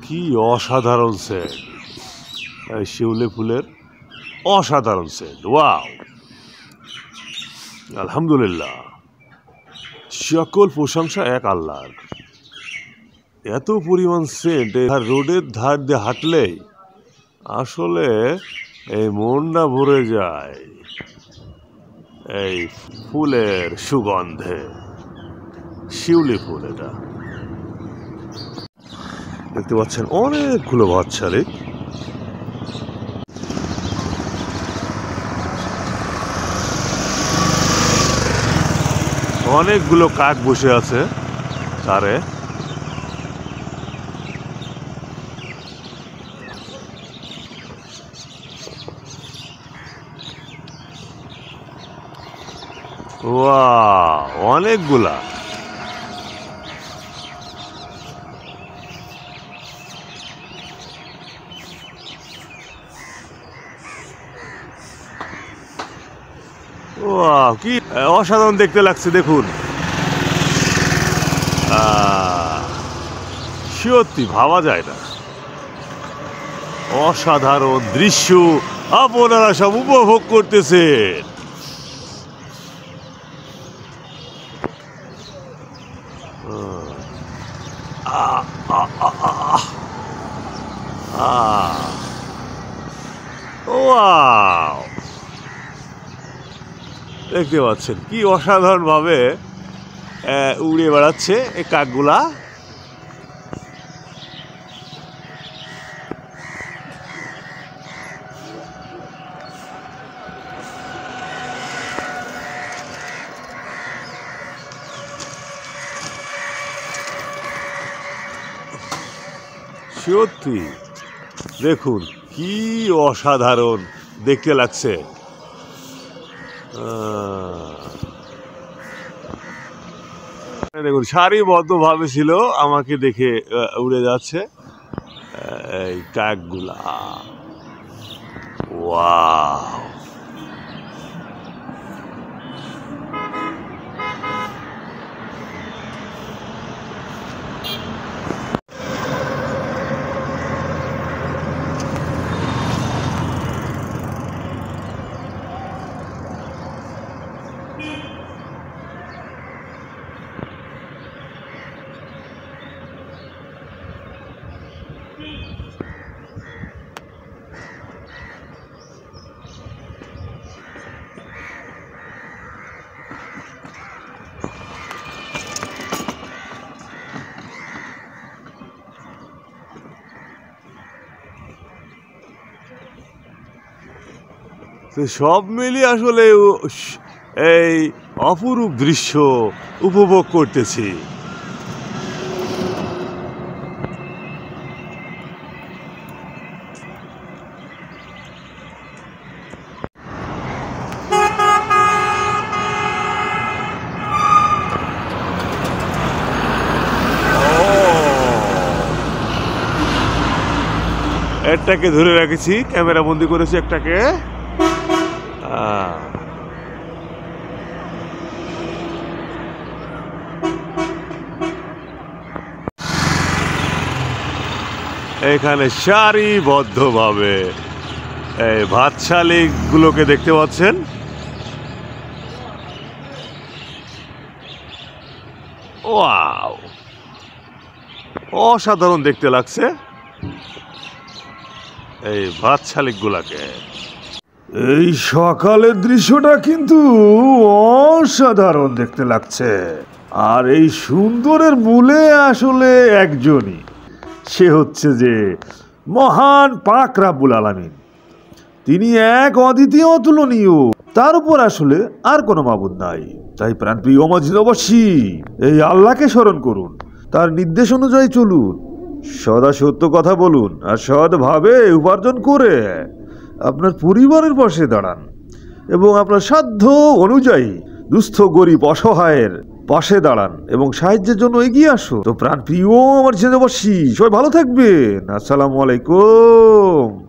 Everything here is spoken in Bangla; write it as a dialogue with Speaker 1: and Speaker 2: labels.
Speaker 1: কি অসাধারণ সেন্ট! শিউলি ফুলের অসাধারণ সেন্ট। ওয়াও, আলহামদুলিল্লাহ, সকল প্রশংসা এক আল্লাহর। এত পরিমাণ সেন্ট রোডের ধার দিয়ে হাঁটলেই আসলে এই মনটা ভরে যায় এই ফুলের সুগন্ধে। শিউলি ফুল, এটা দেখতে পাচ্ছেন অনেকগুলো বাচ্চারে। অনেকগুলো কাক বসে আছে তারে। ওয়াও, অনেকগুলা। ওয়াও, কি অসাধারণ দেখতে লাগছে দেখুন। সত্যি ভাবা যায় না, অসাধারণ দৃশ্য আপনারা সব উপভোগ করতেছেন। ওয়াও, দেখতে পাচ্ছেন কি অসাধারণ ভাবে উড়ে বেড়াচ্ছে এই কাকগুলা। সত্যি দেখুন কি অসাধারণ দেখতে লাগছে। দেখুন সারিবদ্ধভাবে ছিল, আমাকে দেখে উড়ে যাচ্ছে এই কাকগুলা। ওয়াও, সব মিলিয়ে আসলে এই অপরূপ দৃশ্য উপভোগ করতেছি। একটাকে ধরে রেখেছি, ক্যামেরা বন্দি করেছি একটাকে। এখানে সারিবদ্ধভাবে এই ভাতশালিক গুলোকে দেখতে পাচ্ছেন। ওয়াও, অসাধারণ দেখতে লাগছে এই ভাতশালিক গুলাকে। এই সকালের দৃশ্যটা কিন্তু অসাধারণ দেখতে লাগছে। আর এই সুন্দরের মূলে আসলে একজনই, সে হচ্ছে যে মহান পাক রাব্বুল আলামিন। তিনি এক অদ্বিতীয়, অতুলনীয়, তার উপর আসলে আর কোনো মাবুদ নাই। তাই প্রাণপ্রিয় মসজিদবাসী, এই আল্লাহকে স্মরণ করুন, তার নির্দেশ অনুযায়ী চলুন, সদা সত্য কথা বলুন, আর সৎভাবে উপার্জন করে আপনার পরিবারের পাশে দাঁড়ান এবং আপনার সাধ্য অনুযায়ী দুস্থ গরিব অসহায়ের পাশে দাঁড়ান এবং সাহায্যের জন্য এগিয়ে আসুন। তো প্রাণপ্রিয় আমার জেনেবাসী, সবাই ভালো থাকবেন। আসসালামু আলাইকুম।